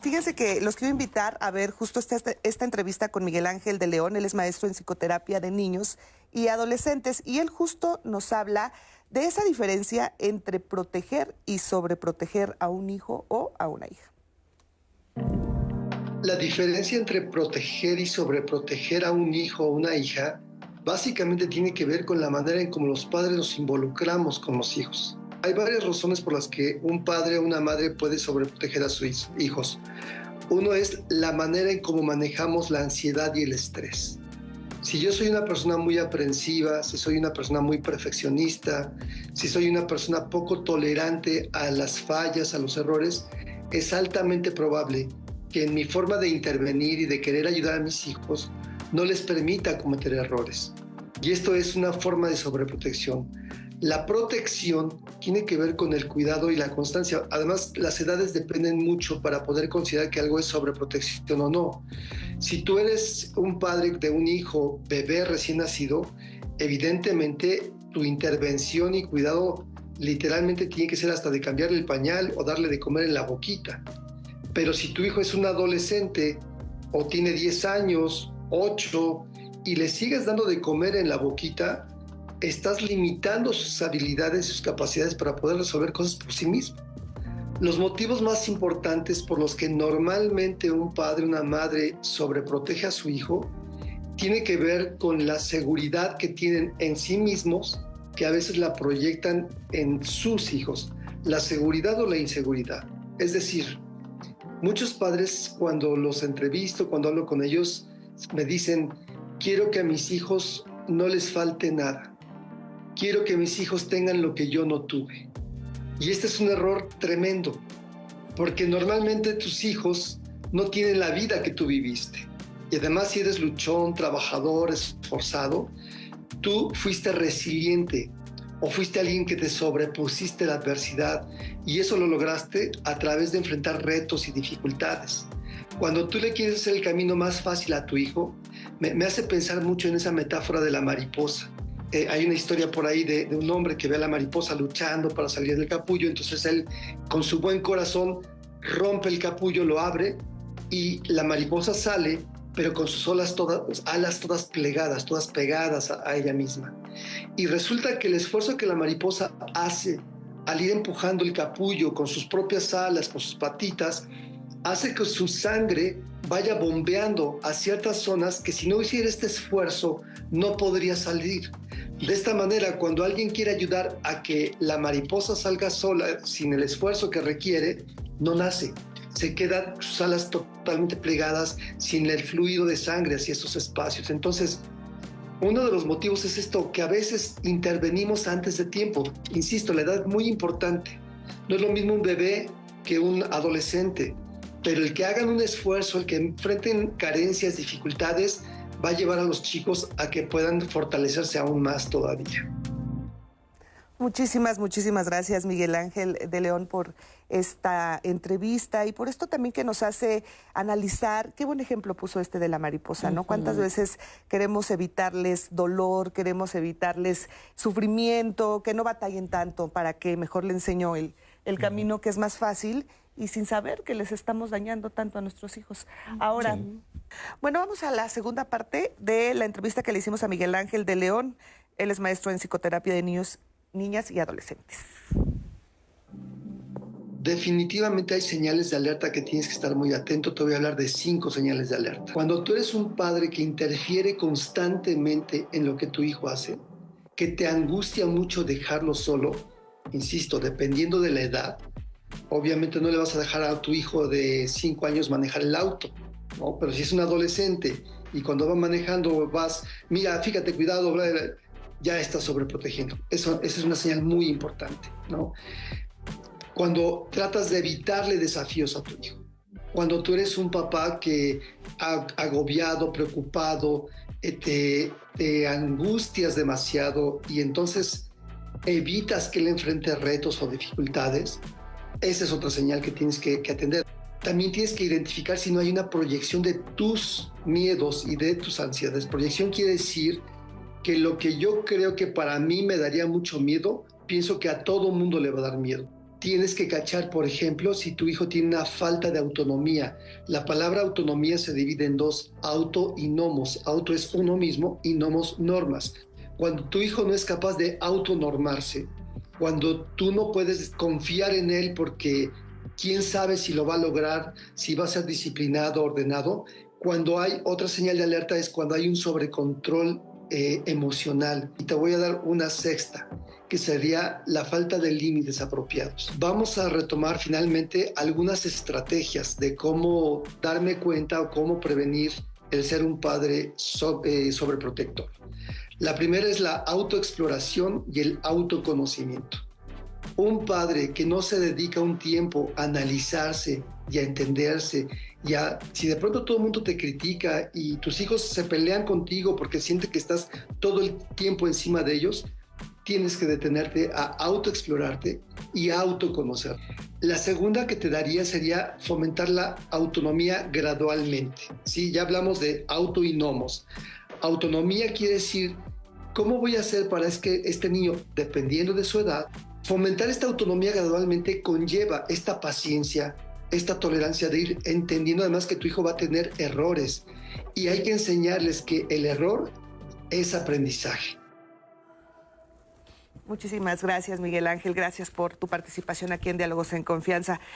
Fíjense que los quiero invitar a ver justo esta entrevista con Miguel Ángel de León. Él es maestro en psicoterapia de niños y adolescentes y él justo nos habla de esa diferencia entre proteger y sobreproteger a un hijo o a una hija. La diferencia entre proteger y sobreproteger a un hijo o una hija básicamente tiene que ver con la manera en cómo los padres nos involucramos con los hijos. Hay varias razones por las que un padre o una madre puede sobreproteger a sus hijos. Uno es la manera en cómo manejamos la ansiedad y el estrés. Si yo soy una persona muy aprensiva, si soy una persona muy perfeccionista, si soy una persona poco tolerante a las fallas, a los errores, es altamente probable que en mi forma de intervenir y de querer ayudar a mis hijos no les permita cometer errores. Y esto es una forma de sobreprotección. La protección tiene que ver con el cuidado y la constancia. Además, las edades dependen mucho para poder considerar que algo es sobreprotección o no. Si tú eres un padre de un hijo bebé recién nacido, evidentemente tu intervención y cuidado literalmente tiene que ser hasta de cambiarle el pañal o darle de comer en la boquita. Pero si tu hijo es un adolescente o tiene 10 años, 8, y le sigues dando de comer en la boquita, estás limitando sus habilidades y sus capacidades para poder resolver cosas por sí mismo. Los motivos más importantes por los que normalmente un padre o una madre sobreprotege a su hijo tiene que ver con la seguridad que tienen en sí mismos, que a veces la proyectan en sus hijos, la seguridad o la inseguridad. Es decir, muchos padres cuando los entrevisto, cuando hablo con ellos, me dicen, quiero que a mis hijos no les falte nada. Quiero que mis hijos tengan lo que yo no tuve. Y este es un error tremendo, porque normalmente tus hijos no tienen la vida que tú viviste. Y además, si eres luchón, trabajador, esforzado, tú fuiste resiliente o fuiste alguien que te sobrepusiste a la adversidad y eso lo lograste a través de enfrentar retos y dificultades. Cuando tú le quieres hacer el camino más fácil a tu hijo, me hace pensar mucho en esa metáfora de la mariposa. Hay una historia por ahí de un hombre que ve a la mariposa luchando para salir del capullo, entonces él con su buen corazón rompe el capullo, lo abre y la mariposa sale, pero con sus alas todas plegadas, todas pegadas a ella misma. Y resulta que el esfuerzo que la mariposa hace al ir empujando el capullo con sus propias alas, con sus patitas, hace que su sangre vaya bombeando a ciertas zonas que si no hiciera este esfuerzo no podría salir. De esta manera, cuando alguien quiere ayudar a que la mariposa salga sola sin el esfuerzo que requiere, no nace. Se quedan sus alas totalmente plegadas sin el fluido de sangre hacia esos espacios. Entonces, uno de los motivos es esto, que a veces intervenimos antes de tiempo. Insisto, la edad es muy importante. No es lo mismo un bebé que un adolescente, pero el que hagan un esfuerzo, el que enfrenten carencias, dificultades, va a llevar a los chicos a que puedan fortalecerse aún más todavía. Muchísimas gracias, Miguel Ángel de León, por esta entrevista y por esto también que nos hace analizar. Qué buen ejemplo puso este de la mariposa, ¿no? Cuántas veces queremos evitarles dolor, queremos evitarles sufrimiento, que no batallen tanto, para que mejor le enseño el camino que es más fácil y sin saber que les estamos dañando tanto a nuestros hijos. Ahora, bueno, vamos a la segunda parte de la entrevista que le hicimos a Miguel Ángel de León. Él es maestro en psicoterapia de niños, niñas y adolescentes. Definitivamente hay señales de alerta que tienes que estar muy atento. Te voy a hablar de 5 señales de alerta. Cuando tú eres un padre que interfiere constantemente en lo que tu hijo hace, que te angustia mucho dejarlo solo, insisto, dependiendo de la edad, obviamente no le vas a dejar a tu hijo de 5 años manejar el auto, ¿no? Pero si es un adolescente y cuando va manejando vas, mira, fíjate, cuidado, bla, bla, ya estás sobreprotegiendo. Esa es una señal muy importante, ¿no? Cuando tratas de evitarle desafíos a tu hijo. Cuando tú eres un papá que agobiado, preocupado, te angustias demasiado y entonces evitas que él enfrente retos o dificultades, esa es otra señal que tienes que atender. También tienes que identificar si no hay una proyección de tus miedos y de tus ansiedades. Proyección quiere decir que lo que yo creo que para mí me daría mucho miedo, pienso que a todo mundo le va a dar miedo. tienes que cachar, por ejemplo, si tu hijo tiene una falta de autonomía. La palabra autonomía se divide en dos, auto y nomos. Auto es uno mismo y nomos normas. Cuando tu hijo no es capaz de autonormarse, cuando tú no puedes confiar en él porque quién sabe si lo va a lograr, si va a ser disciplinado, ordenado, cuando hay otra señal de alerta es cuando hay un sobrecontrol emocional. Y te voy a dar una sexta, que sería la falta de límites apropiados. Vamos a retomar finalmente algunas estrategias de cómo darme cuenta o cómo prevenir el ser un padre sobreprotector. La primera es la autoexploración y el autoconocimiento. Un padre que no se dedica un tiempo a analizarse y a entenderse, si de pronto todo el mundo te critica y tus hijos se pelean contigo porque sienten que estás todo el tiempo encima de ellos, tienes que detenerte a autoexplorarte y a autoconocer. La segunda que te daría sería fomentar la autonomía gradualmente. ¿Sí? Ya hablamos de auto y nomos. Autonomía quiere decir, ¿cómo voy a hacer para que este niño, dependiendo de su edad, fomentar esta autonomía gradualmente conlleva esta paciencia, esta tolerancia de ir entendiendo además que tu hijo va a tener errores y hay que enseñarles que el error es aprendizaje. Muchísimas gracias, Miguel Ángel. Gracias por tu participación aquí en Diálogos en Confianza.